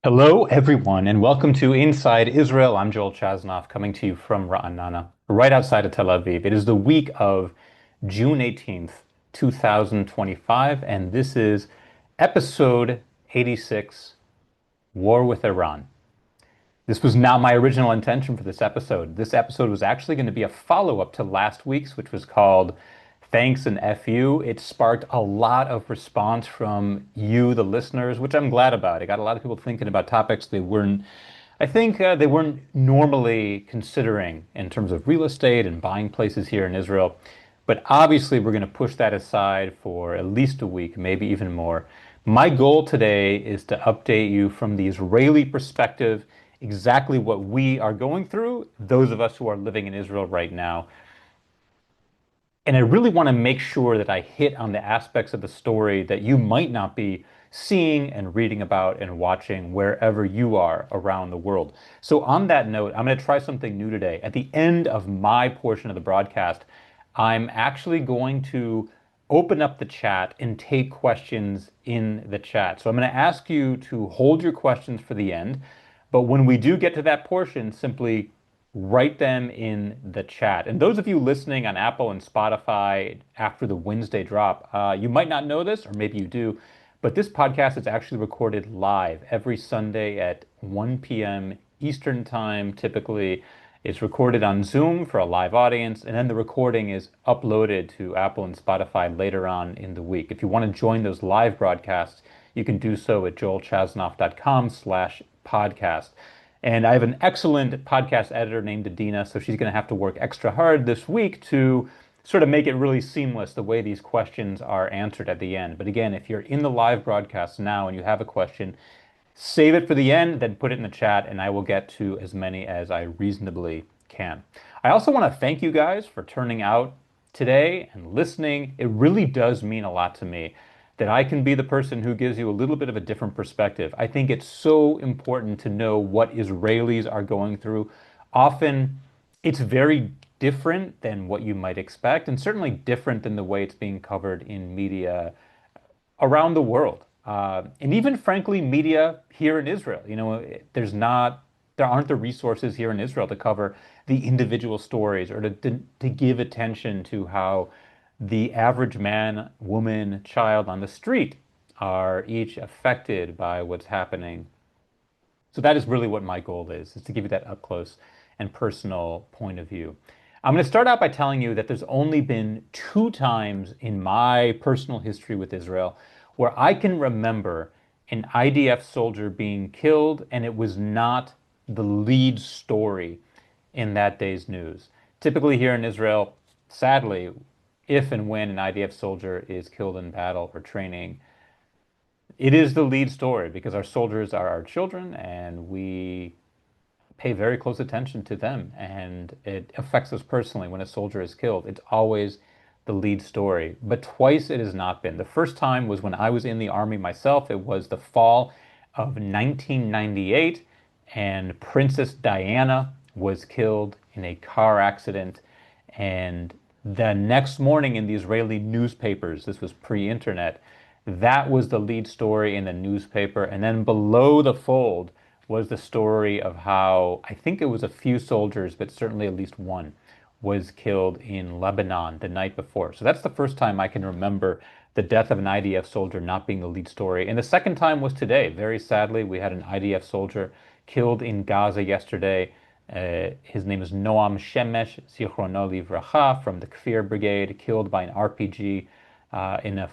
Hello, everyone, and welcome to Inside Israel. I'm Joel Chasnoff, coming to you from Ra'anana, right outside of Tel Aviv. It is the week of June 18th, 2025, and this is episode 86, War with Iran. This was not my original intention for this episode. This episode was actually going to be a follow-up to last week's, which was called Thanks and FU. It sparked a lot of response from you, the listeners, which I'm glad about. It got a lot of people thinking about topics they weren't normally considering in terms of real estate and buying places here in Israel. But obviously, we're going to push that aside for at least a week, maybe even more. My goal today is to update you from the Israeli perspective exactly what we are going through, those of us who are living in Israel right now. And I really want to make sure that I hit on the aspects of the story that you might not be seeing and reading about and watching wherever you are around the world. So, on that note, I'm going to try something new today. At the end of my portion of the broadcast, I'm actually going to open up the chat and take questions in the chat. So, I'm going to ask you to hold your questions for the end. But when we do get to that portion, simply write them in the chat. And those of you listening on Apple and Spotify after the Wednesday drop, you might not know this, or maybe you do, but this podcast is actually recorded live every Sunday at 1 p.m. Eastern Time. Typically, it's recorded on Zoom for a live audience, and then the recording is uploaded to Apple and Spotify later on in the week. If you want to join those live broadcasts, you can do so at joelchasnoff.com/podcast. And I have an excellent podcast editor named Adina, so she's going to have to work extra hard this week to sort of make it really seamless the way these questions are answered at the end. But again, if you're in the live broadcast now and you have a question, save it for the end, then put it in the chat, and I will get to as many as I reasonably can. I also want to thank you guys for turning out today and listening. It really does mean a lot to me that I can be the person who gives you a little bit of a different perspective. I think it's so important to know what Israelis are going through. Often it's very different than what you might expect, and certainly different than the way it's being covered in media around the world. And even frankly, media here in Israel. There aren't the resources here in Israel to cover the individual stories or to give attention to how the average man, woman, child on the street are each affected by what's happening. So that is really what my goal is to give you that up close and personal point of view. I'm going to start out by telling you that there's only been two times in my personal history with Israel where I can remember an IDF soldier being killed and it was not the lead story in that day's news. Typically here in Israel, sadly, if and when an IDF soldier is killed in battle or training, it is the lead story because our soldiers are our children and we pay very close attention to them and it affects us personally when a soldier is killed. It's always the lead story, but twice it has not been. The first time was when I was in the army myself. It was the fall of 1998 and Princess Diana was killed in a car accident. And the next morning in the Israeli newspapers, this was pre-internet, that was the lead story in the newspaper. And then below the fold was the story of how I think it was a few soldiers, but certainly at least one was killed in Lebanon the night before. So that's the first time I can remember the death of an IDF soldier not being the lead story. And the second time was today. Very sadly, we had an IDF soldier killed in Gaza yesterday. His name is Noam Shemesh, Zichrono Livracha, from the Kfir Brigade, killed by an RPG in a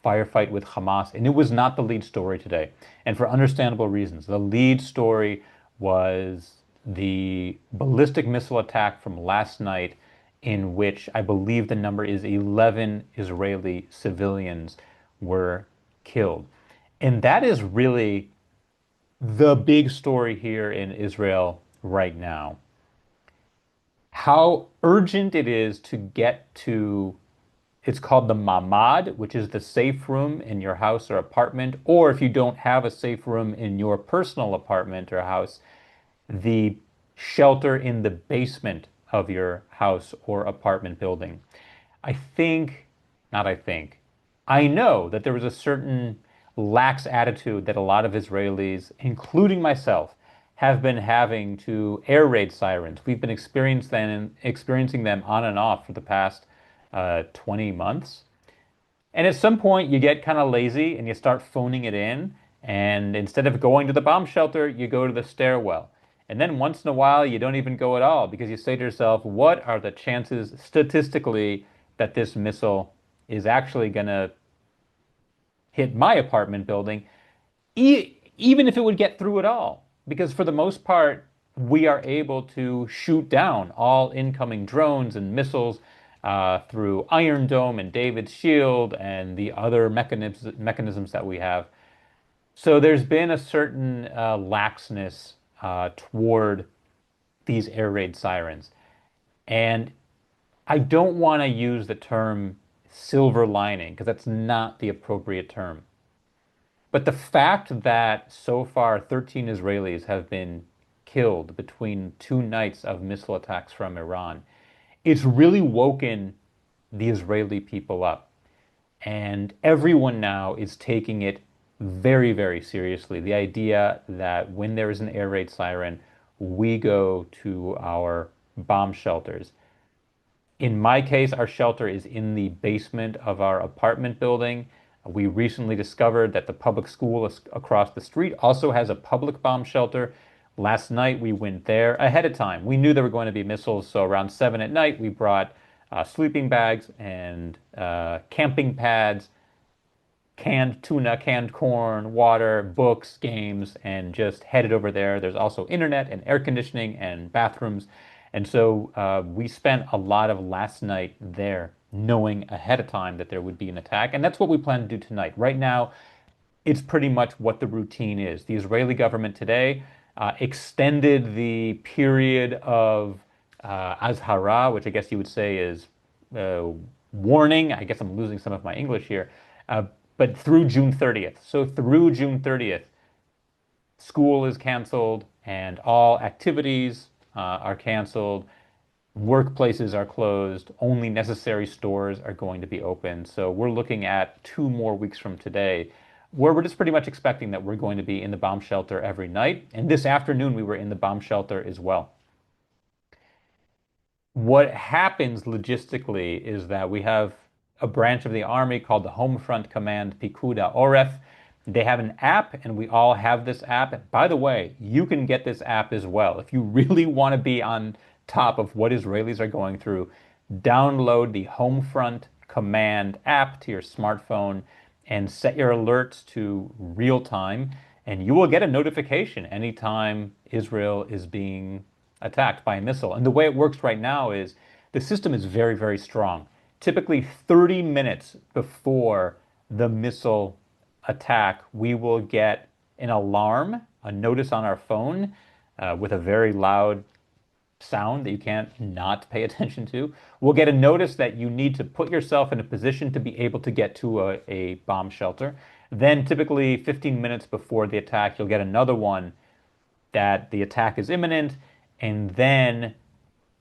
firefight with Hamas. And it was not the lead story today. And for understandable reasons. The lead story was the ballistic missile attack from last night, in which I believe the number is 11 Israeli civilians were killed. And that is really the big story here in Israel right now. How urgent it is to get to, it's called the Mossad, which is the safe room in your house or apartment, or if you don't have a safe room in your personal apartment or house, the shelter in the basement of your house or apartment building. I think, not I think, I know that there was a certain lax attitude that a lot of Israelis, including myself, have been having to air raid sirens. We've been experiencing them on and off for the past 20 months. And at some point, you get kind of lazy and you start phoning it in. And instead of going to the bomb shelter, you go to the stairwell. And then once in a while, you don't even go at all because you say to yourself, what are the chances statistically that this missile is actually going to hit my apartment building, even if it would get through at all? Because for the most part, we are able to shoot down all incoming drones and missiles through Iron Dome and David's Shield and the other mechanisms that we have. So there's been a certain laxness toward these air raid sirens. And I don't want to use the term silver lining because that's not the appropriate term. But the fact that so far 13 Israelis have been killed between 2 nights of missile attacks from Iran, it's really woken the Israeli people up. And everyone now is taking it very, very seriously. The idea that when there is an air raid siren, we go to our bomb shelters. In my case, our shelter is in the basement of our apartment building. We recently discovered that the public school across the street also has a public bomb shelter. Last night we went there ahead of time. We knew there were going to be missiles, so around 7 at night we brought sleeping bags and camping pads, canned tuna, canned corn, water, books, games, and just headed over there. There's also internet and air conditioning and bathrooms. And so we spent a lot of last night there, knowing ahead of time that there would be an attack. And that's what we plan to do tonight. Right now, it's pretty much what the routine is. The Israeli government today extended the period of Azhara, which I guess you would say is uh, warning. I guess I'm losing some of my English here, but through June 30th. So through June 30th, school is canceled and all activities are canceled. Workplaces are closed. Only necessary stores are going to be open. So we're looking at 2 more weeks from today, where we're just pretty much expecting that we're going to be in the bomb shelter every night. And this afternoon, we were in the bomb shelter as well. What happens logistically is that we have a branch of the army called the Home Front Command Pikuda Oref. They have an app, and we all have this app. By the way, you can get this app as well. If you really want to be on top of what Israelis are going through, download the Homefront Command app to your smartphone and set your alerts to real time, and you will get a notification anytime Israel is being attacked by a missile. And the way it works right now is the system is very, very strong. Typically 30 minutes before the missile attack, we will get an alarm, a notice on our phone with a very loud sound that you can't not pay attention to. We'll get a notice that you need to put yourself in a position to be able to get to a bomb shelter. Then, typically 15 minutes before the attack, you'll get another one that the attack is imminent. And then,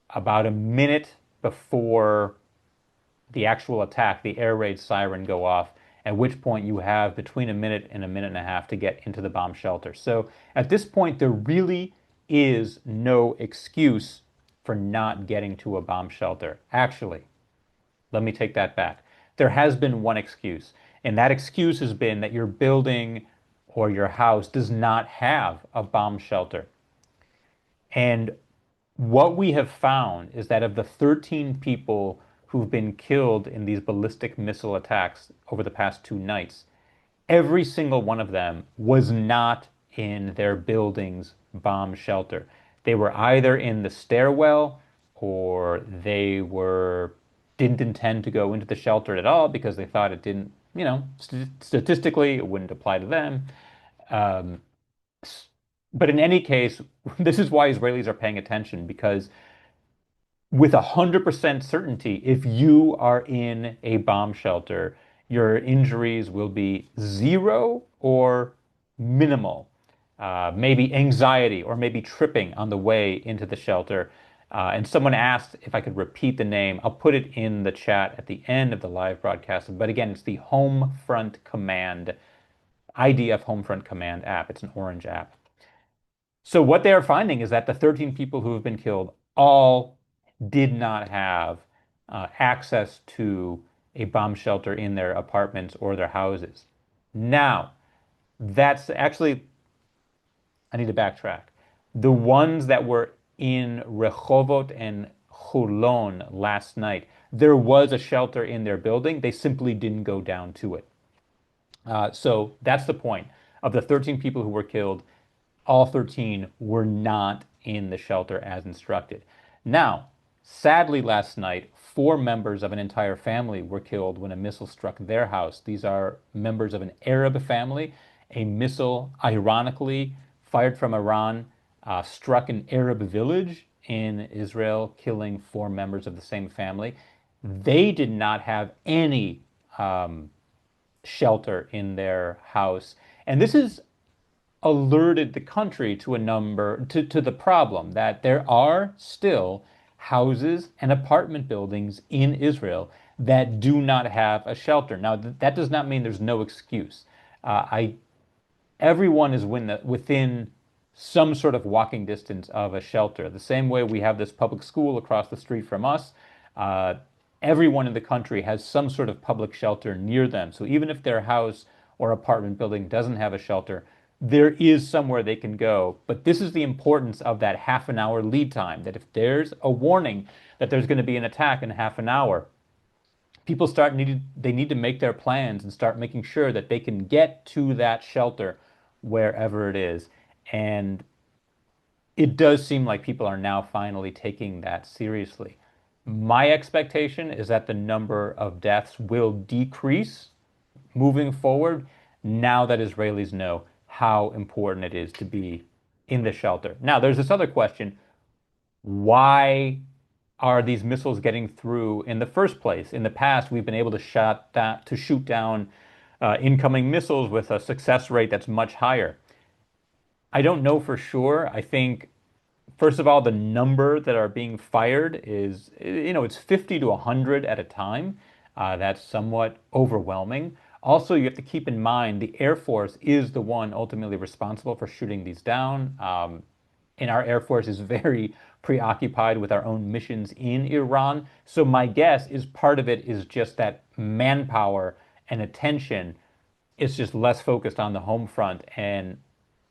about a minute before the actual attack, the air raid siren go off, at which point you have between a minute and a minute and a half to get into the bomb shelter. So at this point, there really is no excuse for not getting to a bomb shelter. Actually, let me take that back. There has been one excuse, and that excuse has been that your building or your house does not have a bomb shelter. And what we have found is that of the 13 people who've been killed in these ballistic missile attacks over the past 2 nights, every single one of them was not in their building's bomb shelter. They were either in the stairwell or they were didn't intend to go into the shelter at all because they thought it didn't, statistically it wouldn't apply to them. Um, but in any case, this is why Israelis are paying attention because with 100% certainty, if you are in a bomb shelter, your injuries will be zero or minimal. Maybe anxiety or maybe tripping on the way into the shelter. And someone asked if I could repeat the name. I'll put it in the chat at the end of the live broadcast. But again, it's the Home Front Command IDF Homefront Command app. It's an orange app. So what they are finding is that the 13 people who have been killed all did not have access to a bomb shelter in their apartments or their houses. Now, that's actually, I need to backtrack. The ones that were in Rehovot and Hulon last night, there was a shelter in their building. They simply didn't go down to it. So that's the point. Of the 13 people who were killed, all 13 were not in the shelter as instructed. Now, sadly, last night, four members of an entire family were killed when a missile struck their house. These are members of an Arab family. A missile, ironically, fired from Iran, struck an Arab village in Israel, killing four members of the same family. They did not have any shelter in their house. And this is alerted the country to a number to the problem that there are still houses and apartment buildings in Israel that do not have a shelter. Now, that does not mean there's no excuse. I Everyone is within some sort of walking distance of a shelter. The same way we have this public school across the street from us, uh, everyone in the country has some sort of public shelter near them. So even if their house or apartment building doesn't have a shelter, there is somewhere they can go. But this is the importance of that half an hour lead time, that if there's a warning that there's going to be an attack in half an hour, people they need to make their plans and start making sure that they can get to that shelter wherever it is. And it does seem like people are now finally taking that seriously. My expectation is that the number of deaths will decrease moving forward now that Israelis know how important it is to be in the shelter. Now, there's this other question. Why are these missiles getting through in the first place? In the past, we've been able to shoot down incoming missiles with a success rate that's much higher. I don't know for sure. I think, first of all, the number that are being fired is, it's 50 to 100 at a time. That's somewhat overwhelming. Also, you have to keep in mind the Air Force is the one ultimately responsible for shooting these down. And our Air Force is very preoccupied with our own missions in Iran. So my guess is part of it is just that manpower and attention is just less focused on the home front and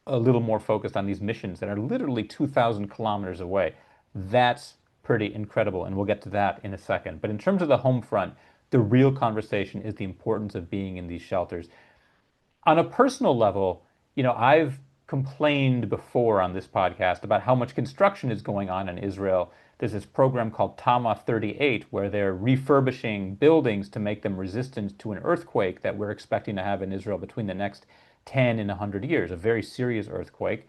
a little more focused on these missions that are literally 2,000 kilometers away. That's pretty incredible, and we'll get to that in a second. But in terms of the home front, the real conversation is the importance of being in these shelters. On a personal level, I've complained before on this podcast about how much construction is going on in Israel. There's this program called Tama 38 where they're refurbishing buildings to make them resistant to an earthquake that we're expecting to have in Israel between the next 10 and 100 years, a very serious earthquake.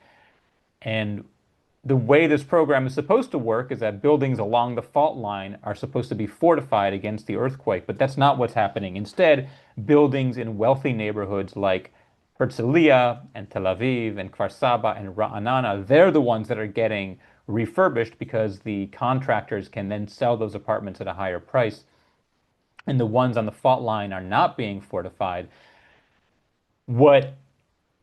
And the way this program is supposed to work is that buildings along the fault line are supposed to be fortified against the earthquake, but that's not what's happening. Instead, buildings in wealthy neighborhoods like Herzliya and Tel Aviv and Kfar Saba and Ra'anana, they're the ones that are getting refurbished because the contractors can then sell those apartments at a higher price. And the ones on the fault line are not being fortified. What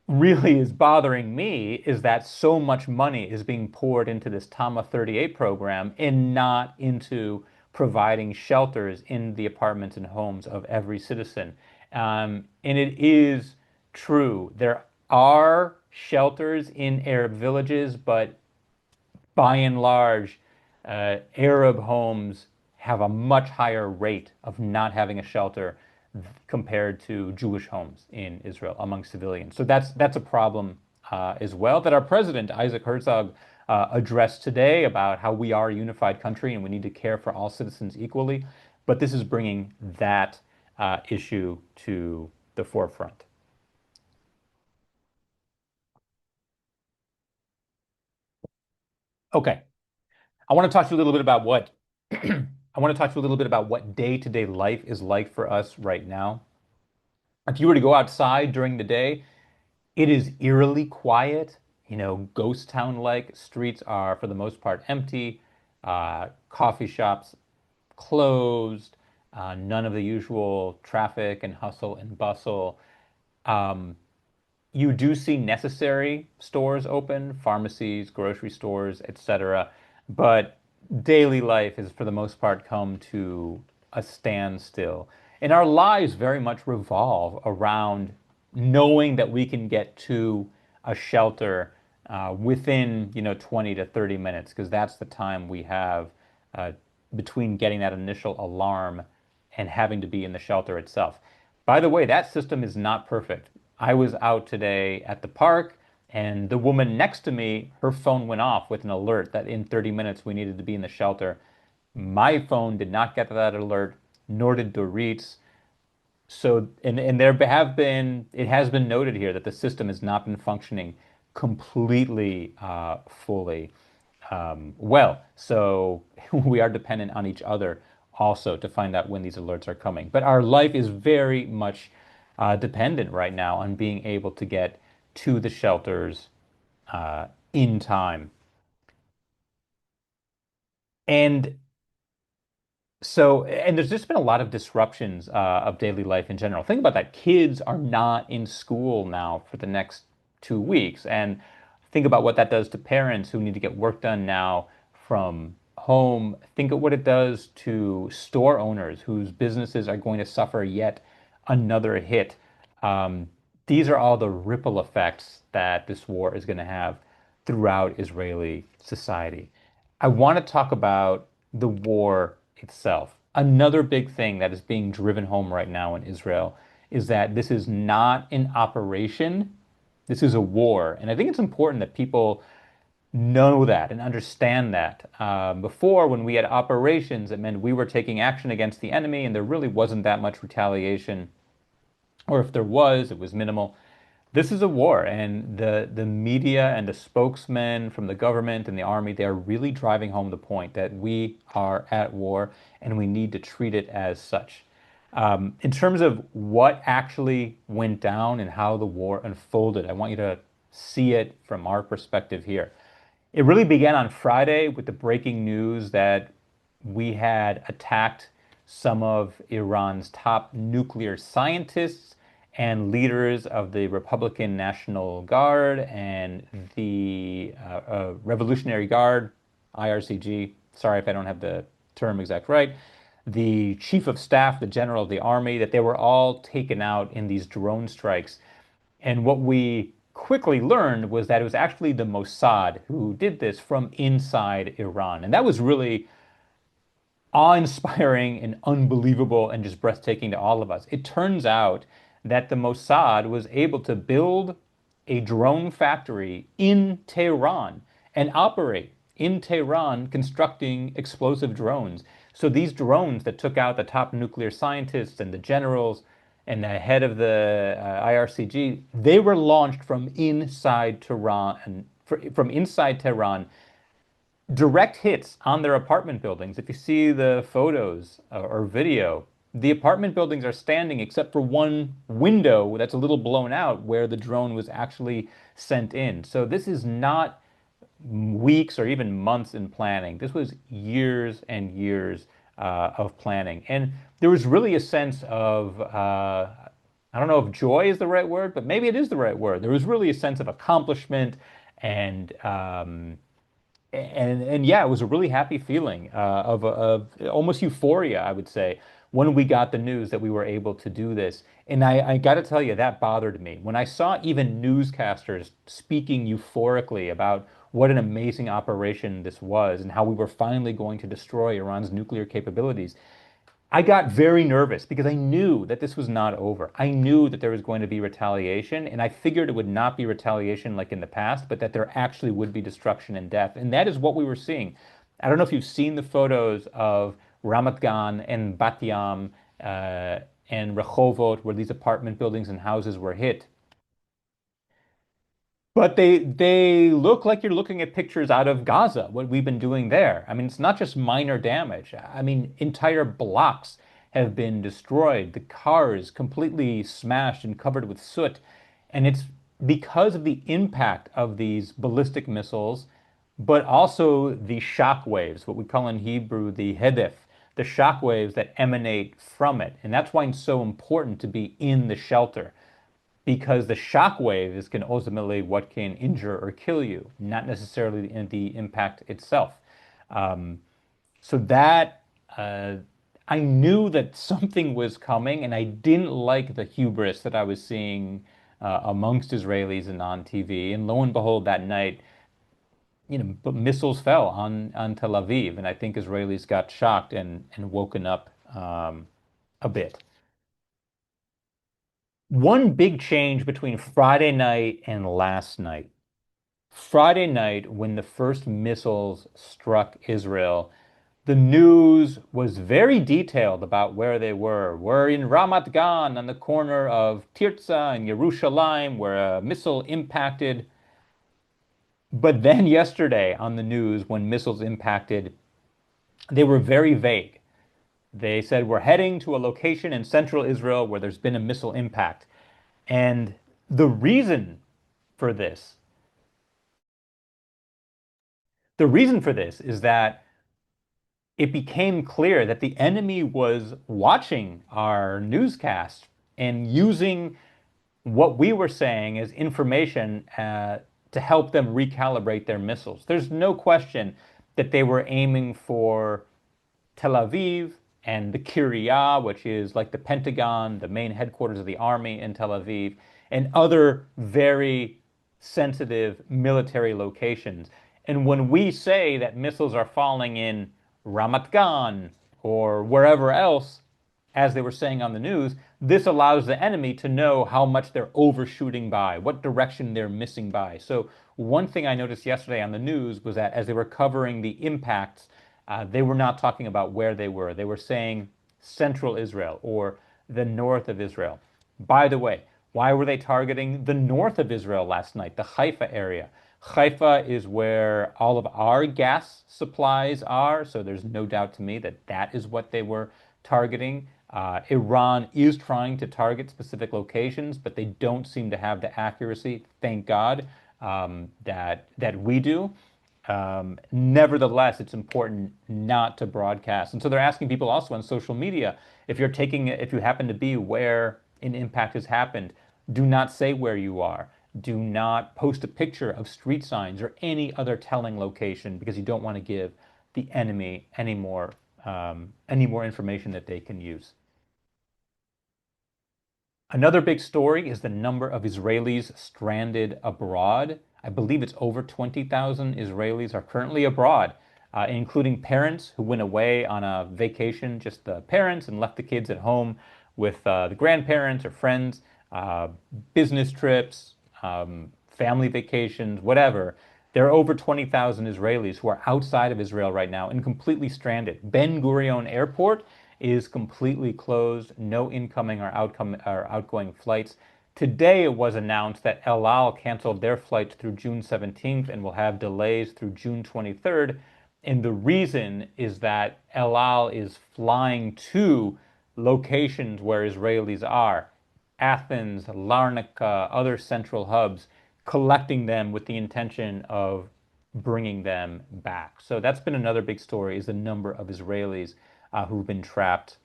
really is bothering me is that so much money is being poured into this Tama 38 program and not into providing shelters in the apartments and homes of every citizen. And it is true. There are shelters in Arab villages, but by and large, Arab homes have a much higher rate of not having a shelter compared to Jewish homes in Israel among civilians. So that's a problem as well that our president Isaac Herzog addressed today about how we are a unified country and we need to care for all citizens equally. But this is bringing that issue to the forefront. Okay, I want to talk to you a little bit about what I want to talk to you a little bit about what day-to-day life is like for us right now. If you were to go outside during the day, it is eerily quiet, ghost town-like. Streets are, for the most part, empty. Coffee shops closed. None of the usual traffic and hustle and bustle. You do see necessary stores open, pharmacies, grocery stores, etc. But daily life is, for the most part, come to a standstill. And our lives very much revolve around knowing that we can get to a shelter within, 20 to 30 minutes, because that's the time we have uh, between getting that initial alarm and having to be in the shelter itself. By the way, that system is not perfect. I was out today at the park, and the woman next to me, her phone went off with an alert that in 30 minutes we needed to be in the shelter. My phone did not get that alert, nor did Dorit's. So, and there have been, it has been noted here that the system has not been functioning completely fully well. So we are dependent on each other also to find out when these alerts are coming. But our life is very much dependent right now on being able to get to the shelters in time. And and there's just been a lot of disruptions of daily life in general. Think about that. Kids are not in school now for the next 2 weeks. And think about what that does to parents who need to get work done now from home. Think of what it does to store owners whose businesses are going to suffer yet another hit. Um, these are all the ripple effects that this war is going to have throughout Israeli society. I want to talk about the war itself. Another big thing that is being driven home right now in Israel is that this is not an operation, this is a war. And I think it's important that people know that and understand that. Before, when we had operations, it meant we were taking action against the enemy, and there really wasn't that much retaliation, or if there was, it was minimal. This is a war, and the media and the spokesmen from the government and the army, they are really driving home the point that we are at war and we need to treat it as such. In terms of what actually went down and how the war unfolded, I want you to see it from our perspective here. It really began on Friday with the breaking news that we had attacked some of Iran's top nuclear scientists and leaders of the Republican National Guard and the Revolutionary Guard, IRCG. Sorry if I don't have the term exact right. The chief of staff, the general of the army, that they were all taken out in these drone strikes. And what we quickly learned was that it was actually the Mossad who did this from inside Iran. And that was really awe-inspiring and unbelievable and just breathtaking to all of us. It turns out that the Mossad was able to build a drone factory in Tehran and operate in Tehran constructing explosive drones. So these drones that took out the top nuclear scientists and the generals and the head of the IRCG, they were launched from inside Tehran and from inside Tehran, direct hits on their apartment buildings. If you see the photos or video, the apartment buildings are standing except for one window that's a little blown out where the drone was actually sent in. So this is not weeks or even months in planning. This was years and years of planning. And there was really a sense of, I don't know if joy is the right word, but maybe it is the right word. There was really a sense of accomplishment and yeah, it was a really happy feeling of almost euphoria, I would say, when we got the news that we were able to do this. And I got to tell you, that bothered me. When I saw even newscasters speaking euphorically about what an amazing operation this was and how we were finally going to destroy Iran's nuclear capabilities, I got very nervous because I knew that this was not over. I knew that there was going to be retaliation, and I figured it would not be retaliation like in the past, but that there actually would be destruction and death. And that is what we were seeing. I don't know if you've seen the photos of Ramat Gan and Bat Yam and Rehovot, where these apartment buildings and houses were hit. But they look like you're looking at pictures out of Gaza, what we've been doing there. I mean, it's not just minor damage. I mean, entire blocks have been destroyed, the cars completely smashed and covered with soot. And it's because of the impact of these ballistic missiles, but also the shock waves, what we call in Hebrew the hedef, the shock waves that emanate from it. And that's why it's so important to be in the shelter. because the shock waves can ultimately what can injure or kill you, not necessarily the impact itself. Um, so that I knew that something was coming, and I didn't like the hubris that I was seeing amongst Israelis and on TV. And lo and behold, that night, but missiles fell on Tel Aviv, and I think Israelis got shocked and woken up a bit. One big change between Friday night and last night. Friday night, when the first missiles struck Israel, the news was very detailed about where they were. We're in Ramat Gan on the corner of Tirza and Yerushalayim, where a missile impacted. But then yesterday on the news, when missiles impacted, they were very vague. They said, we're heading to a location in central Israel where there's been a missile impact. And the reason for this, the reason for this is that it became clear that the enemy was watching our newscast and using what we were saying as information to help them recalibrate their missiles. There's no question that they were aiming for Tel Aviv and the Kiryat, which is like the Pentagon, the main headquarters of the army in Tel Aviv, and other very sensitive military locations. And when we say that missiles are falling in Ramat Gan or wherever else, as they were saying on the news, this allows the enemy to know how much they're overshooting by, what direction they're missing by. So, one thing I noticed yesterday on the news was that as they were covering the impacts, they were not talking about where they were. They were saying central Israel or the north of Israel. By the way, why were they targeting the north of Israel last night, the Haifa area? Haifa is where all of our gas supplies are, so there's no doubt to me that that is what they were targeting. Iran is trying to target specific locations, but they don't seem to have the accuracy, thank God, that we do. Nevertheless, it's important not to broadcast. And so they're asking people also on social media, if you happen to be where an impact has happened, do not say where you are. Do not post a picture of street signs or any other telling location because you don't want to give the enemy any more information that they can use. Another big story is the number of Israelis stranded abroad. I believe it's over 20,000 Israelis are currently abroad, including parents who went away on a vacation, just the parents, and left the kids at home with the grandparents or friends, uh, business trips, family vacations, whatever. There are over 20,000 Israelis who are outside of Israel right now and completely stranded. Ben Gurion Airport is completely closed, no incoming or outgoing flights. Today it was announced that El Al canceled their flights through June 17th and will have delays through June 23rd. And the reason is that El Al is flying to locations where Israelis are, Athens, Larnaca, other central hubs, collecting them with the intention of bringing them back. So that's been another big story is the number of Israelis who've been trapped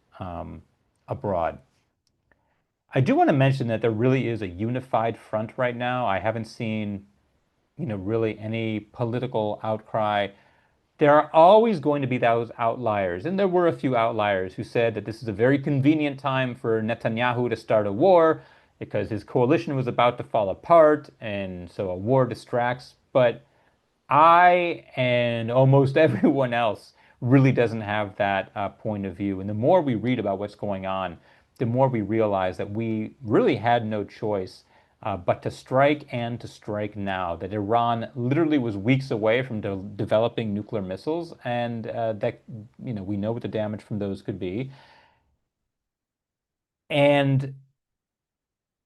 abroad. I do want to mention that there really is a unified front right now. I haven't seen, really any political outcry. There are always going to be those outliers, and there were a few outliers who said that this is a very convenient time for Netanyahu to start a war because his coalition was about to fall apart, and so a war distracts. But I and almost everyone else really doesn't have that point of view. And the more we read about what's going on, the more we realize that we really had no choice but to strike and to strike now. That Iran literally was weeks away from developing nuclear missiles, and that we know what the damage from those could be. And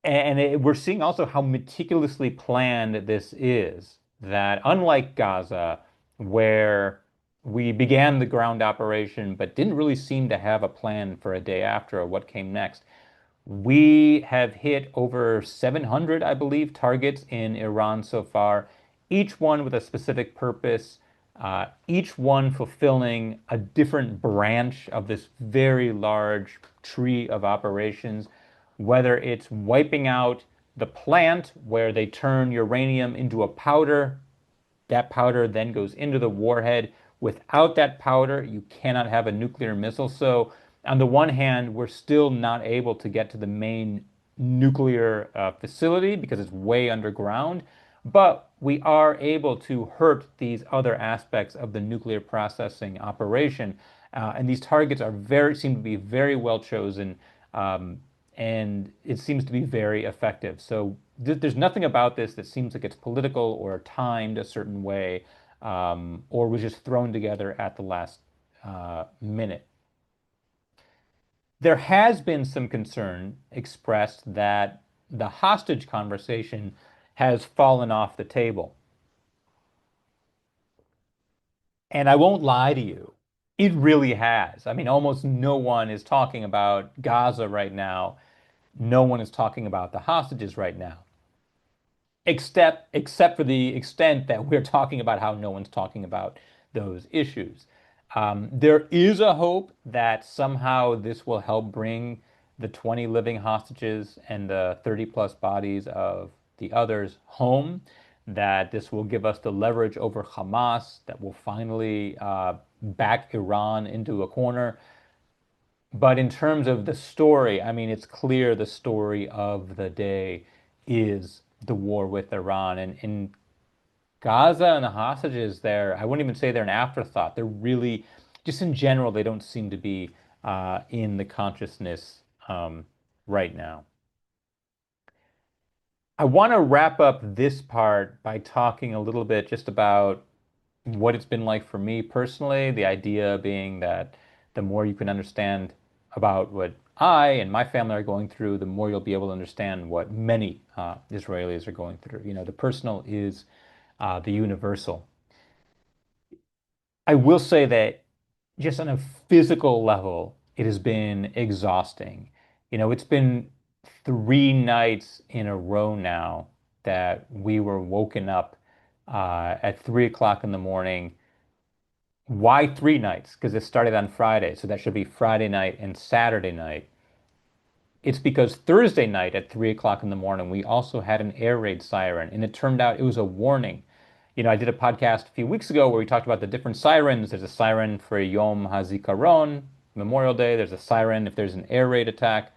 we're seeing also how meticulously planned this is. That unlike Gaza, where we began the ground operation but didn't really seem to have a plan for a day after or what came next, we have hit over 700, I believe, targets in Iran so far, each one with a specific purpose, each one fulfilling a different branch of this very large tree of operations, whether it's wiping out the plant where they turn uranium into a powder. That powder then goes into the warhead. Without that powder, you cannot have a nuclear missile. So, on the one hand, we're still not able to get to the main nuclear facility because it's way underground, but we are able to hurt these other aspects of the nuclear processing operation. And these targets are very seem to be very well chosen, um, and it seems to be very effective. So there's nothing about this that seems like it's political or timed a certain way, or was just thrown together at the last minute. There has been some concern expressed that the hostage conversation has fallen off the table. And I won't lie to you, it really has. I mean, almost no one is talking about Gaza right now. No one is talking about the hostages right now, except for the extent that we're talking about how no one's talking about those issues. There is a hope that somehow this will help bring the 20 living hostages and the 30 plus bodies of the others home, that this will give us the leverage over Hamas, that will finally back Iran into a corner. But in terms of the story, I mean, it's clear the story of the day is the war with Iran. And in Gaza and the hostages there, I wouldn't even say they're an afterthought. They're really, just in general, they don't seem to be in the consciousness right now. I want to wrap up this part by talking a little bit just about what it's been like for me personally. The idea being that the more you can understand about what I and my family are going through, the more you'll be able to understand what many Israelis are going through. You know, the personal is the universal. I will say that just on a physical level, it has been exhausting. You know, it's been 3 nights in a row now that we were woken up at 3 o'clock in the morning. Why 3 nights? Because it started on Friday, so that should be Friday night and Saturday night. It's because Thursday night at 3 o'clock in the morning, we also had an air raid siren, and it turned out it was a warning. You know, I did a podcast a few weeks ago where we talked about the different sirens. There's a siren for Yom HaZikaron, Memorial Day. There's a siren if there's an air raid attack.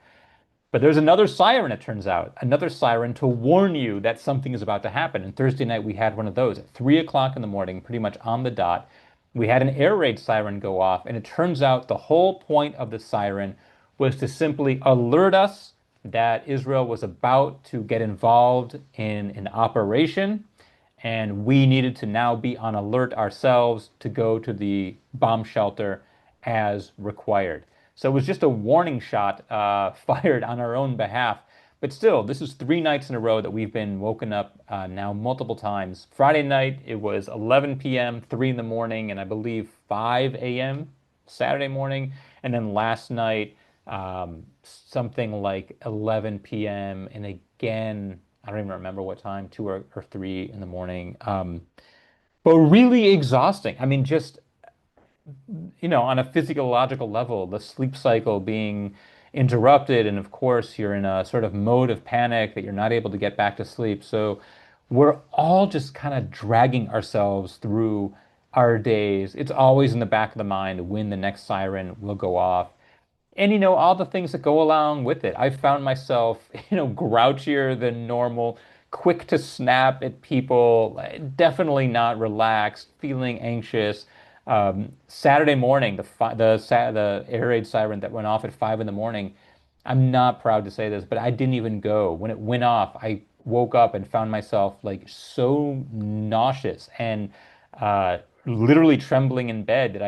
But there's another siren, it turns out, another siren to warn you that something is about to happen. And Thursday night, we had one of those at 3 o'clock in the morning, pretty much on the dot. We had an air raid siren go off, and it turns out the whole point of the siren was to simply alert us that Israel was about to get involved in an operation, and we needed to now be on alert ourselves to go to the bomb shelter as required. So it was just a warning shot fired on our own behalf. But still, this is 3 nights in a row that we've been woken up now multiple times. Friday night, it was 11 p.m., 3 in the morning, and I believe 5 a.m. Saturday morning. And then last night, something like 11 p.m. and again, I don't even remember what time, 2 or 3 in the morning. But really exhausting. I mean, just, you know, on a physiological level, the sleep cycle being interrupted, and of course, you're in a sort of mode of panic that you're not able to get back to sleep. So we're all just kind of dragging ourselves through our days. It's always in the back of the mind when the next siren will go off. And you know, all the things that go along with it. I found myself, you know, grouchier than normal, quick to snap at people, definitely not relaxed, feeling anxious. Saturday morning, the air raid siren that went off at 5 in the morning. I'm not proud to say this, but I didn't even go. When it went off, I woke up and found myself like so nauseous and literally trembling in bed that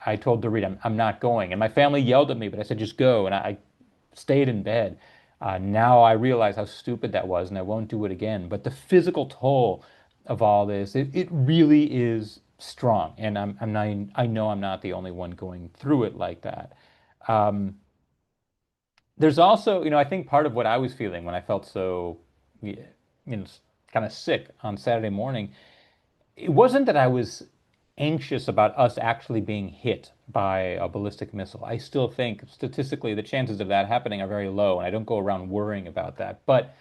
I told Dorit I'm not going. And my family yelled at me, but I said just go, and I stayed in bed. Now I realize how stupid that was, and I won't do it again. But the physical toll of all this, it really is strong, and I'm not, I know I'm not the only one going through it like that. Um, there's also, you know, I think part of what I was feeling when I felt so, you know, kind of sick on Saturday morning, it wasn't that I was anxious about us actually being hit by a ballistic missile. I still think statistically the chances of that happening are very low, and I don't go around worrying about that. But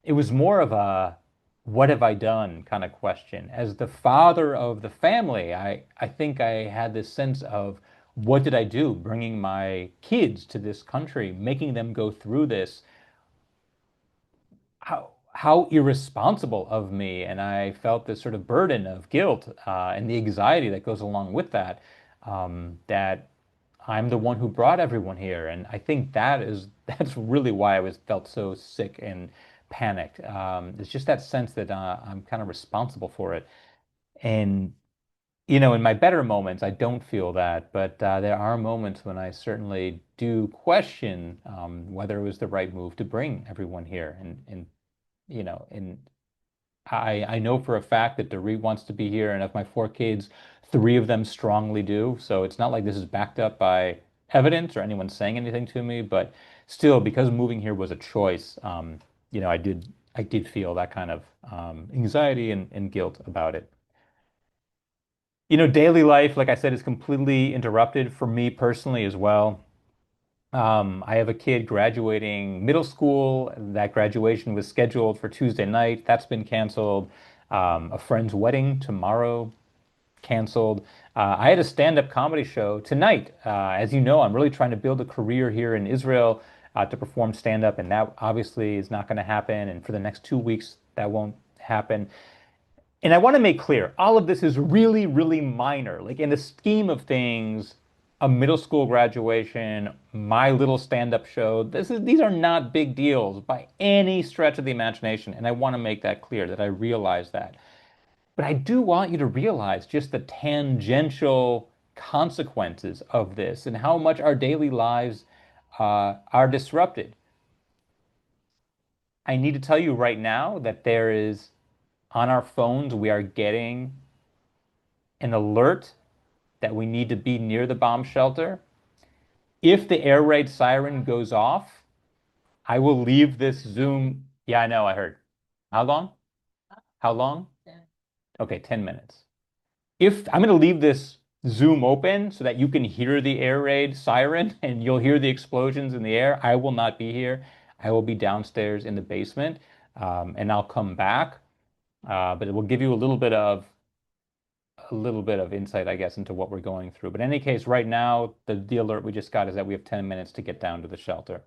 it was more of a what have I done kind of question. As the father of the family, I think I had this sense of what did I do bringing my kids to this country, making them go through this? How irresponsible of me. And I felt this sort of burden of guilt and the anxiety that goes along with that, that I'm the one who brought everyone here. And I think that's really why I was felt so sick and panicked. It's just that sense that I'm kind of responsible for it. And in my better moments, I don't feel that, but there are moments when I certainly do question whether it was the right move to bring everyone here. And I know for a fact that Dorit wants to be here, and of my four kids, three of them strongly do. So it's not like this is backed up by evidence or anyone saying anything to me, but still, because moving here was a choice, I did feel that kind of anxiety and guilt about it. Daily life, like I said, is completely interrupted for me personally as well. I have a kid graduating middle school. That graduation was scheduled for Tuesday night. That's been canceled. A friend's wedding tomorrow, canceled. I had a stand-up comedy show tonight. As you know, I'm really trying to build a career here in Israel to perform stand-up, and that obviously is not going to happen. And for the next 2 weeks, that won't happen. And I want to make clear, all of this is really, really minor. Like in the scheme of things, a middle school graduation, my little stand-up show, these are not big deals by any stretch of the imagination. And I want to make that clear that I realize that. But I do want you to realize just the tangential consequences of this and how much our daily lives are disrupted. I need to tell you right now that there is on our phones, we are getting an alert that we need to be near the bomb shelter. If the air raid siren goes off, I will leave this Zoom. Yeah, I know, I heard. How long? How long? Okay, 10 minutes. If I'm going to leave this Zoom open so that you can hear the air raid siren and you'll hear the explosions in the air, I will not be here. I will be downstairs in the basement, and I'll come back. But it will give you a little bit of insight, I guess, into what we're going through. But in any case, right now, the alert we just got is that we have 10 minutes to get down to the shelter.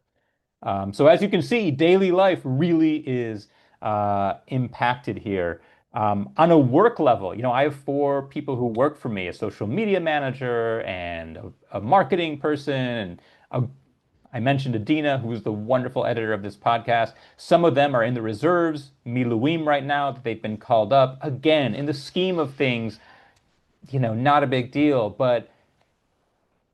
So as you can see, daily life really is impacted here. On a work level, I have four people who work for me, a social media manager and a marketing person, and I mentioned Adina, who's the wonderful editor of this podcast. Some of them are in the reserves, Miluim right now, that they've been called up. Again, in the scheme of things, not a big deal, but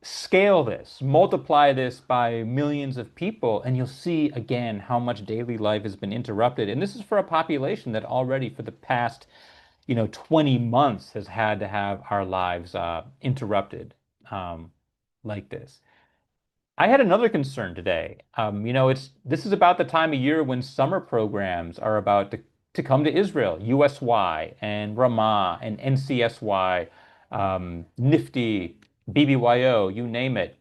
scale this, multiply this by millions of people, and you'll see again how much daily life has been interrupted. And this is for a population that already for the past, 20 months has had to have our lives interrupted like this. I had another concern today. This is about the time of year when summer programs are about to come to Israel, USY and Ramah and NCSY, Nifty, BBYO, you name it.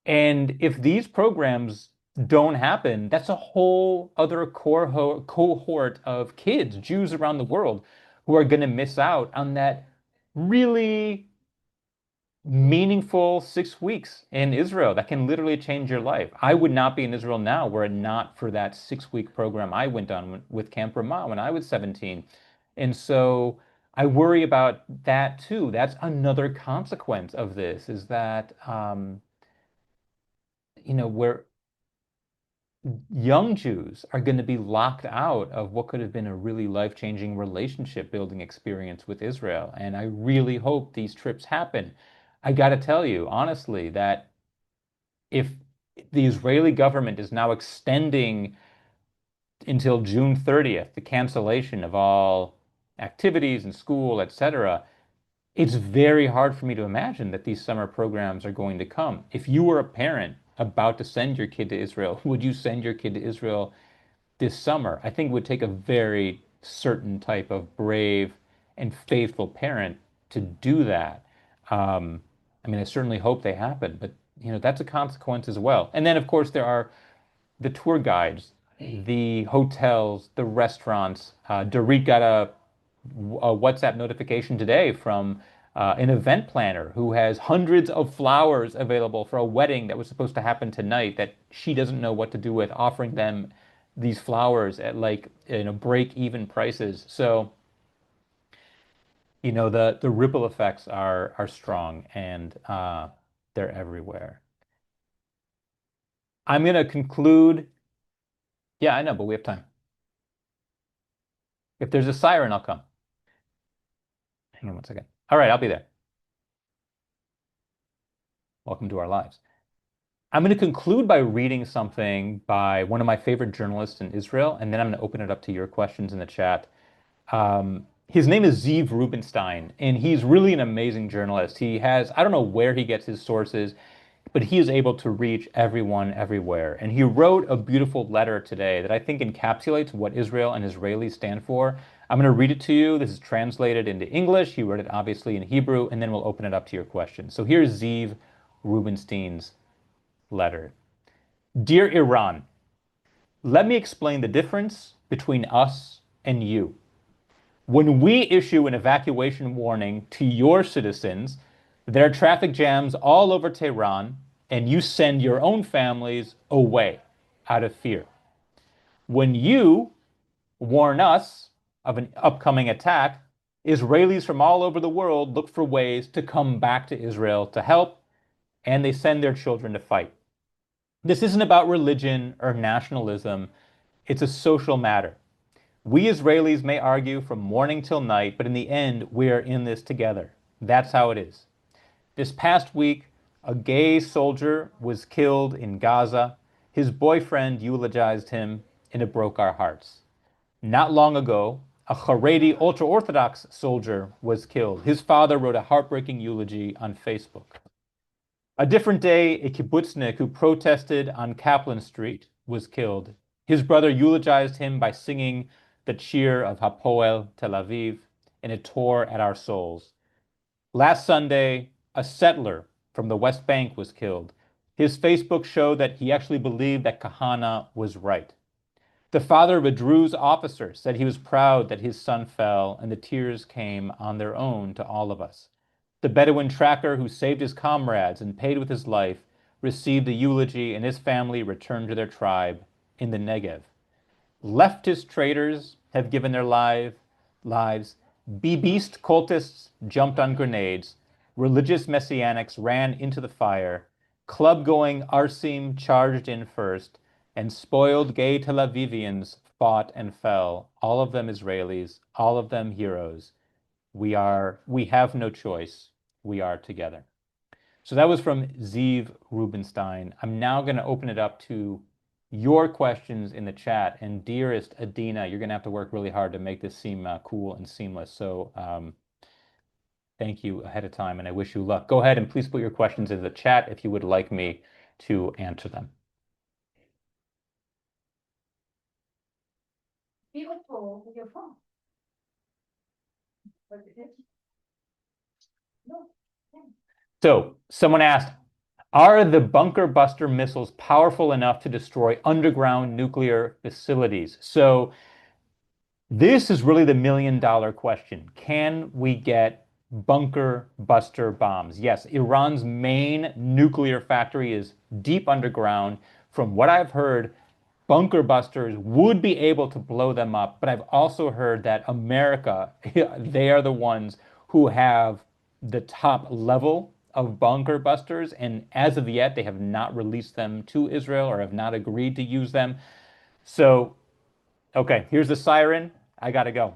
And if these programs don't happen, that's a whole other cohort of kids, Jews around the world, who are going to miss out on that really meaningful 6 weeks in Israel that can literally change your life. I would not be in Israel now were it not for that 6 week program I went on with Camp Ramah when I was 17. And so I worry about that too. That's another consequence of this is that, where young Jews are going to be locked out of what could have been a really life-changing relationship building experience with Israel. And I really hope these trips happen. I got to tell you, honestly, that if the Israeli government is now extending until June 30th the cancellation of all activities in school, etc., it's very hard for me to imagine that these summer programs are going to come. If you were a parent about to send your kid to Israel, would you send your kid to Israel this summer? I think it would take a very certain type of brave and faithful parent to do that. I mean, I certainly hope they happen, but that's a consequence as well. And then, of course, there are the tour guides. the hotels, the restaurants. Dorit got a WhatsApp notification today from an event planner who has hundreds of flowers available for a wedding that was supposed to happen tonight that she doesn't know what to do with, offering them these flowers at like break even prices. So the ripple effects are strong and they're everywhere. I'm gonna conclude. Yeah, I know, but we have time. If there's a siren, I'll come. Hang on one second. All right, I'll be there. Welcome to our lives. I'm going to conclude by reading something by one of my favorite journalists in Israel, and then I'm going to open it up to your questions in the chat. His name is Ziv Rubenstein, and he's really an amazing journalist. I don't know where he gets his sources, but he is able to reach everyone everywhere. And he wrote a beautiful letter today that I think encapsulates what Israel and Israelis stand for. I'm going to read it to you. This is translated into English. He wrote it obviously in Hebrew, and then we'll open it up to your questions. So here's Ziv Rubenstein's letter. Dear Iran, let me explain the difference between us and you. When we issue an evacuation warning to your citizens, there are traffic jams all over Tehran, and you send your own families away out of fear. When you warn us of an upcoming attack, Israelis from all over the world look for ways to come back to Israel to help, and they send their children to fight. This isn't about religion or nationalism, it's a social matter. We Israelis may argue from morning till night, but in the end, we are in this together. That's how it is. This past week, a gay soldier was killed in Gaza. His boyfriend eulogized him, and it broke our hearts. Not long ago, a Haredi ultra Orthodox soldier was killed. His father wrote a heartbreaking eulogy on Facebook. A different day, a kibbutznik who protested on Kaplan Street was killed. His brother eulogized him by singing the cheer of Hapoel Tel Aviv, and it tore at our souls. Last Sunday, a settler from the West Bank was killed. His Facebook showed that he actually believed that Kahana was right. The father of a Druze officer said he was proud that his son fell, and the tears came on their own to all of us. The Bedouin tracker who saved his comrades and paid with his life received a eulogy, and his family returned to their tribe in the Negev. Leftist traitors have given their lives. Beast cultists jumped on grenades. Religious messianics ran into the fire. Club-going Arsim charged in first. And spoiled gay Tel Avivians fought and fell. All of them Israelis, all of them heroes. We have no choice. We are together. So that was from Ziv Rubenstein. I'm now going to open it up to your questions in the chat. And dearest Adina, you're going to have to work really hard to make this seem cool and seamless. So thank you ahead of time, and I wish you luck. Go ahead and please put your questions in the chat if you would like me to answer them. So someone asked, are the bunker buster missiles powerful enough to destroy underground nuclear facilities? So this is really the $1 million question. Can we get bunker buster bombs? Yes, Iran's main nuclear factory is deep underground. From what I've heard, bunker busters would be able to blow them up. But I've also heard that America, they are the ones who have the top level of bunker busters. And as of yet, they have not released them to Israel or have not agreed to use them. So, okay, here's the siren. I gotta go.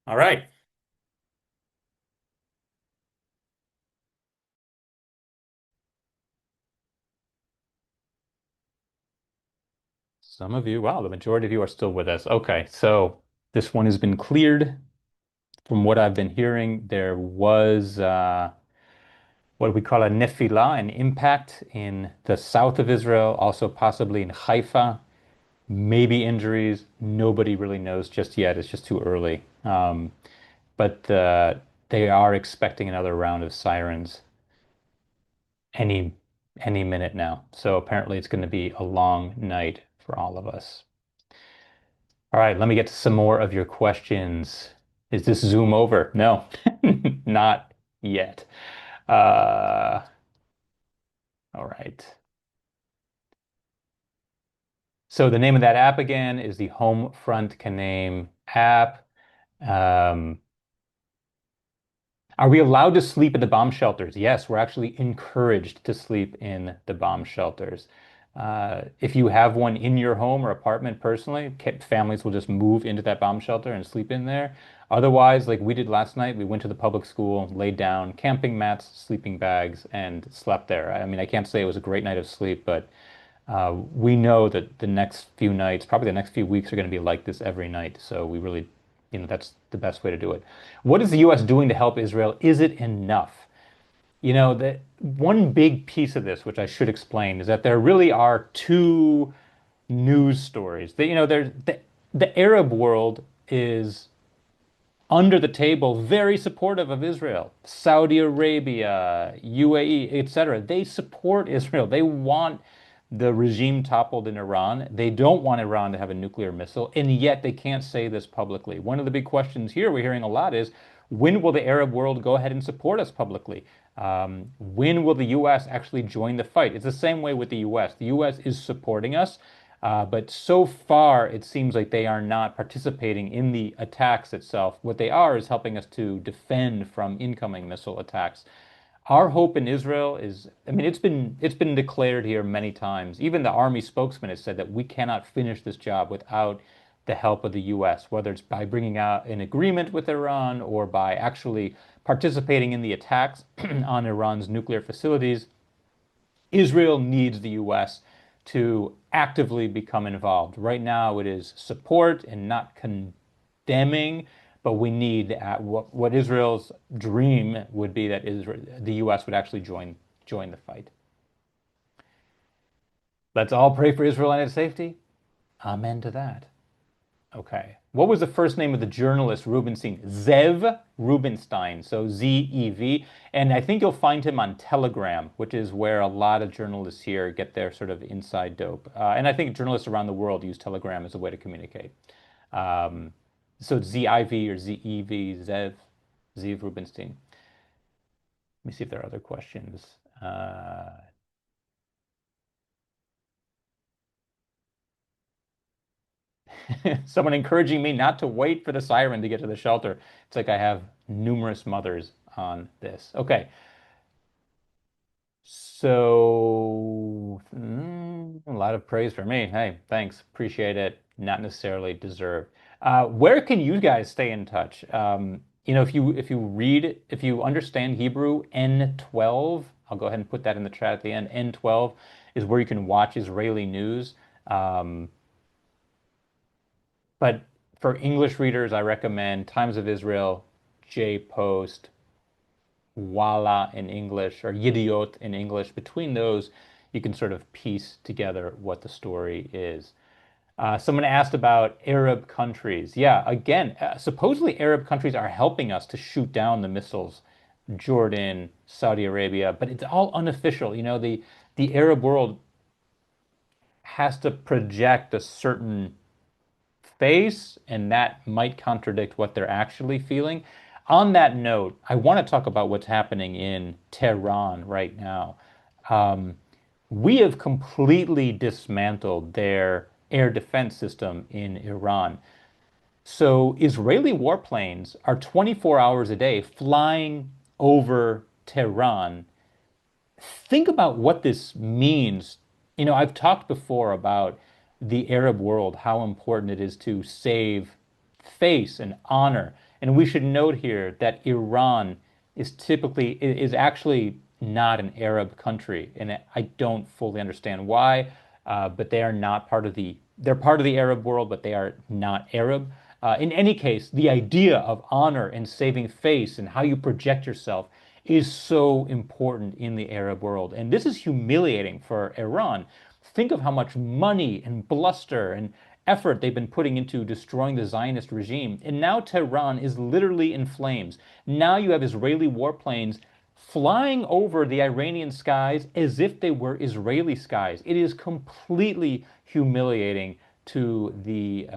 All right. Some of you, wow, the majority of you are still with us. Okay, so this one has been cleared. From what I've been hearing, there was what we call a nefilah, an impact in the south of Israel, also possibly in Haifa. Maybe injuries. Nobody really knows just yet. It's just too early. But they are expecting another round of sirens any any minute now. So apparently it's going to be a long night for all of us. All right, let me get to some more of your questions. Is this Zoom over? No, not yet. Uh, all right. So the name of that app again is the Homefront Can Name app. Um, Are we allowed to sleep in the bomb shelters? Yes, we're actually encouraged to sleep in the bomb shelters. If you have one in your home or apartment personally, families will just move into that bomb shelter and sleep in there. Otherwise, like we did last night, we went to the public school, laid down camping mats, sleeping bags, and slept there. I mean, I can't say it was a great night of sleep, but we know that the next few nights, probably the next few weeks, are going to be like this every night. So we really, that's the best way to do it. What is the U.S. doing to help Israel? Is it enough? The one big piece of this, which I should explain, is that there really are two news stories. There's the Arab world is under the table very supportive of Israel. Saudi Arabia, UAE, etc. They support Israel. They want the regime toppled in Iran. They don't want Iran to have a nuclear missile, and yet they can't say this publicly. One of the big questions here we're hearing a lot is when will the Arab world go ahead and support us publicly? When will the U.S. actually join the fight? It's the same way with the U.S. The U.S. is supporting us, but so far, it seems like they are not participating in the attacks itself. What they are is helping us to defend from incoming missile attacks. Our hope in Israel is, I mean, it's been declared here many times. Even the army spokesman has said that we cannot finish this job without the help of the U.S., whether it's by bringing out an agreement with Iran or by actually participating in the attacks on Iran's nuclear facilities. Israel needs the U.S. to actively become involved. Right now, it is support and not condemning, but we need what Israel's dream would be that the U.S. would actually join the fight. Let's all pray for Israel and its safety. Amen to that. Okay. What was the first name of the journalist Rubenstein? Zev Rubenstein. So Z-E-V. And I think you'll find him on Telegram, which is where a lot of journalists here get their sort of inside dope. And I think journalists around the world use Telegram as a way to communicate. Um, so Z-I-V or Z-E-V, Zev, Zev Rubenstein. Let me see if there are other questions. Someone encouraging me not to wait for the siren to get to the shelter. It's like I have numerous mothers on this. Okay. So, a lot of praise for me. Hey, thanks. Appreciate it. Not necessarily deserved. Where can you guys stay in touch? If you understand Hebrew, N12, I'll go ahead and put that in the chat at the end. N12 is where you can watch Israeli news. Um, But for English readers, I recommend Times of Israel, J Post, Walla in English, or Yiddiot in English. Between those, you can sort of piece together what the story is. Someone asked about Arab countries. Yeah, again, supposedly Arab countries are helping us to shoot down the missiles. Jordan, Saudi Arabia, but it's all unofficial. The Arab world has to project a certain face, and that might contradict what they're actually feeling. On that note, I want to talk about what's happening in Tehran right now. Um, we have completely dismantled their air defense system in Iran. So Israeli warplanes are 24 hours a day flying over Tehran. Think about what this means. I've talked before about the Arab world, how important it is to save face and honor. And we should note here that Iran is actually not an Arab country, and I don't fully understand why. But they are not part of they're part of the Arab world, but they are not Arab. In any case, the idea of honor and saving face and how you project yourself is so important in the Arab world. And this is humiliating for Iran. Think of how much money and bluster and effort they've been putting into destroying the Zionist regime. And now Tehran is literally in flames. Now you have Israeli warplanes flying over the Iranian skies as if they were Israeli skies. It is completely humiliating to the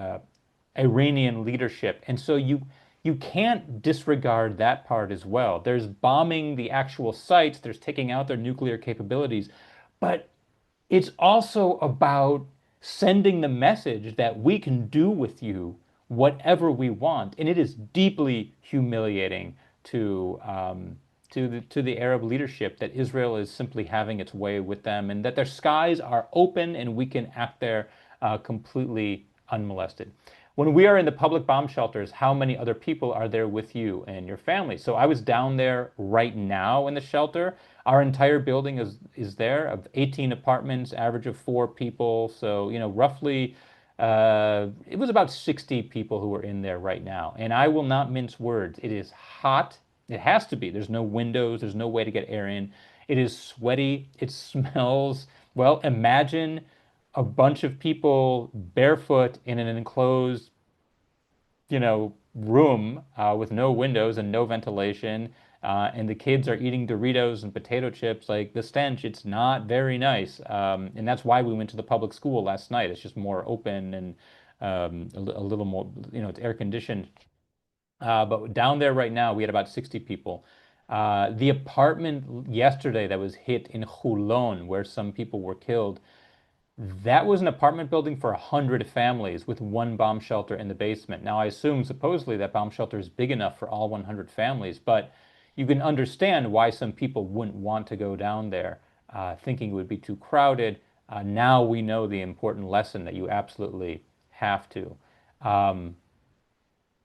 Iranian leadership. And so you can't disregard that part as well. There's bombing the actual sites, there's taking out their nuclear capabilities, but it's also about sending the message that we can do with you whatever we want. And it is deeply humiliating to the Arab leadership that Israel is simply having its way with them and that their skies are open and we can act there completely unmolested. When we are in the public bomb shelters, how many other people are there with you and your family? So I was down there right now in the shelter. Our entire building is there of 18 apartments, average of 4 people. So, roughly it was about 60 people who were in there right now. And I will not mince words. It is hot. It has to be. There's no windows. There's no way to get air in. It is sweaty. It smells. Well, imagine a bunch of people barefoot in an enclosed, room with no windows and no ventilation. And the kids are eating Doritos and potato chips. Like the stench, it's not very nice. And that's why we went to the public school last night. It's just more open and a little more, it's air conditioned. But down there right now, we had about 60 people. The apartment yesterday that was hit in Hulon, where some people were killed, that was an apartment building for 100 families with one bomb shelter in the basement. Now, I assume supposedly that bomb shelter is big enough for all 100 families, but you can understand why some people wouldn't want to go down there, thinking it would be too crowded. Now we know the important lesson that you absolutely have to. Um,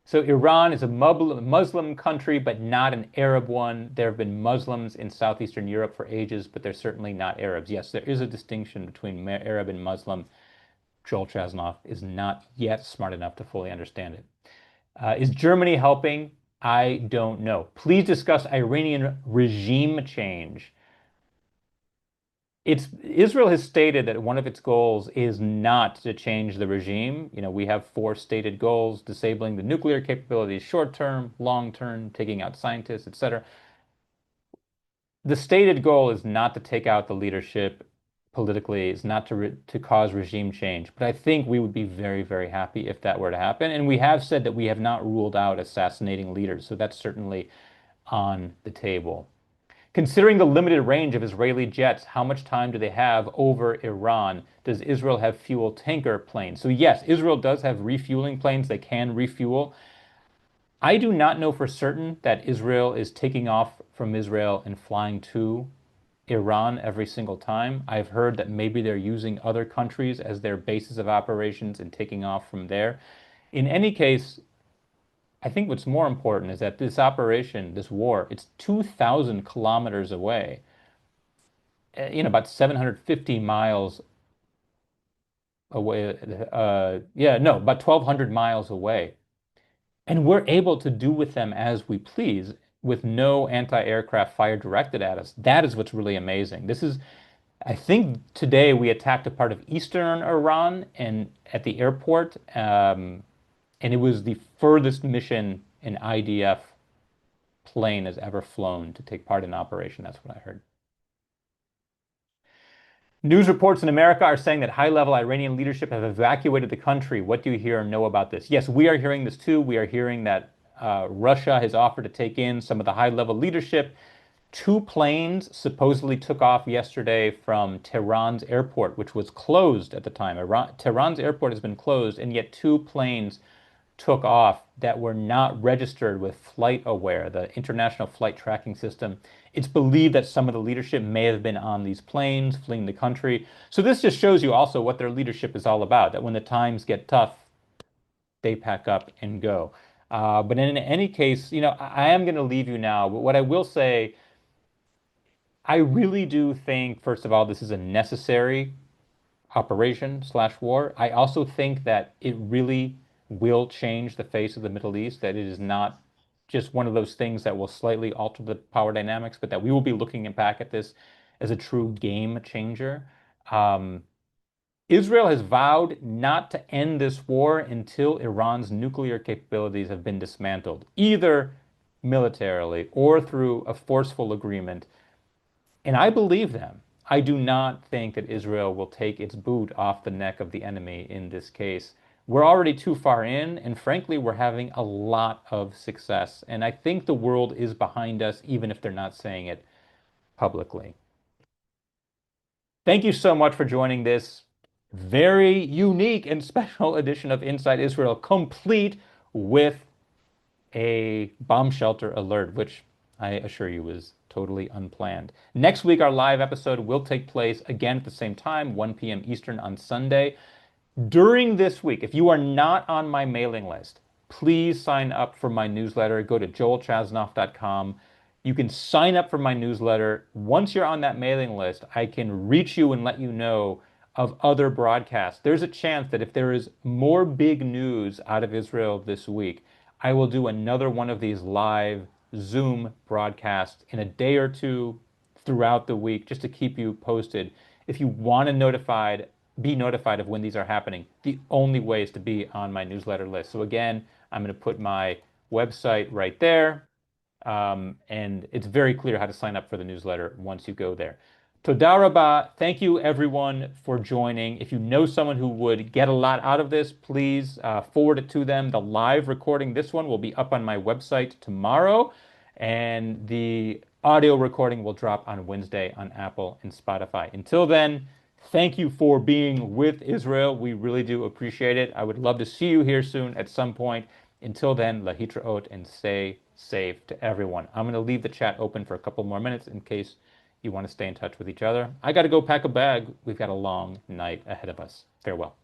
so Iran is a Muslim country, but not an Arab one. There have been Muslims in southeastern Europe for ages, but they're certainly not Arabs. Yes, there is a distinction between Arab and Muslim. Joel Chasnoff is not yet smart enough to fully understand it. Is Germany helping? I don't know. Please discuss Iranian regime change. Israel has stated that one of its goals is not to change the regime. We have 4 stated goals: disabling the nuclear capabilities short term, long term, taking out scientists, etc. The stated goal is not to take out the leadership politically, it's not to cause regime change. But I think we would be very, very happy if that were to happen. And we have said that we have not ruled out assassinating leaders, so that's certainly on the table. Considering the limited range of Israeli jets, how much time do they have over Iran? Does Israel have fuel tanker planes? So yes, Israel does have refueling planes. They can refuel. I do not know for certain that Israel is taking off from Israel and flying to Iran every single time. I've heard that maybe they're using other countries as their bases of operations and taking off from there. In any case, I think what's more important is that this operation, this war, it's 2,000 kilometers away, about 750 miles away. Yeah, no, about 1,200 miles away. And we're able to do with them as we please with no anti-aircraft fire directed at us. That is what's really amazing. I think today we attacked a part of eastern Iran and at the airport. And it was the furthest mission an IDF plane has ever flown to take part in an operation. That's what I heard. News reports in America are saying that high-level Iranian leadership have evacuated the country. What do you hear or know about this? Yes, we are hearing this too. We are hearing that Russia has offered to take in some of the high-level leadership. 2 planes supposedly took off yesterday from Tehran's airport, which was closed at the time. Tehran's airport has been closed, and yet 2 planes took off that were not registered with FlightAware, the international flight tracking system. It's believed that some of the leadership may have been on these planes fleeing the country. So this just shows you also what their leadership is all about, that when the times get tough, they pack up and go. But in any case, I am going to leave you now. But what I will say, I really do think, first of all, this is a necessary operation slash war. I also think that it really will change the face of the Middle East, that it is not just one of those things that will slightly alter the power dynamics, but that we will be looking back at this as a true game changer. Um, Israel has vowed not to end this war until Iran's nuclear capabilities have been dismantled, either militarily or through a forceful agreement. And I believe them. I do not think that Israel will take its boot off the neck of the enemy in this case. We're already too far in, and frankly, we're having a lot of success. And I think the world is behind us, even if they're not saying it publicly. Thank you so much for joining this very unique and special edition of Inside Israel, complete with a bomb shelter alert, which I assure you is totally unplanned. Next week, our live episode will take place again at the same time, 1 p.m. Eastern on Sunday. During this week, if you are not on my mailing list, please sign up for my newsletter. Go to joelchasnoff.com. You can sign up for my newsletter. Once you're on that mailing list, I can reach you and let you know of other broadcasts. There's a chance that if there is more big news out of Israel this week, I will do another one of these live Zoom broadcasts in a day or two throughout the week just to keep you posted. If you want to be notified of when these are happening, the only way is to be on my newsletter list. So again, I'm going to put my website right there. And it's very clear how to sign up for the newsletter once you go there. Toda rabah. Thank you everyone for joining. If you know someone who would get a lot out of this, please forward it to them. The live recording, this one will be up on my website tomorrow, and the audio recording will drop on Wednesday on Apple and Spotify. Until then, thank you for being with Israel. We really do appreciate it. I would love to see you here soon at some point. Until then, lahitraot and stay safe to everyone. I'm going to leave the chat open for a couple more minutes in case you want to stay in touch with each other. I got to go pack a bag. We've got a long night ahead of us. Farewell.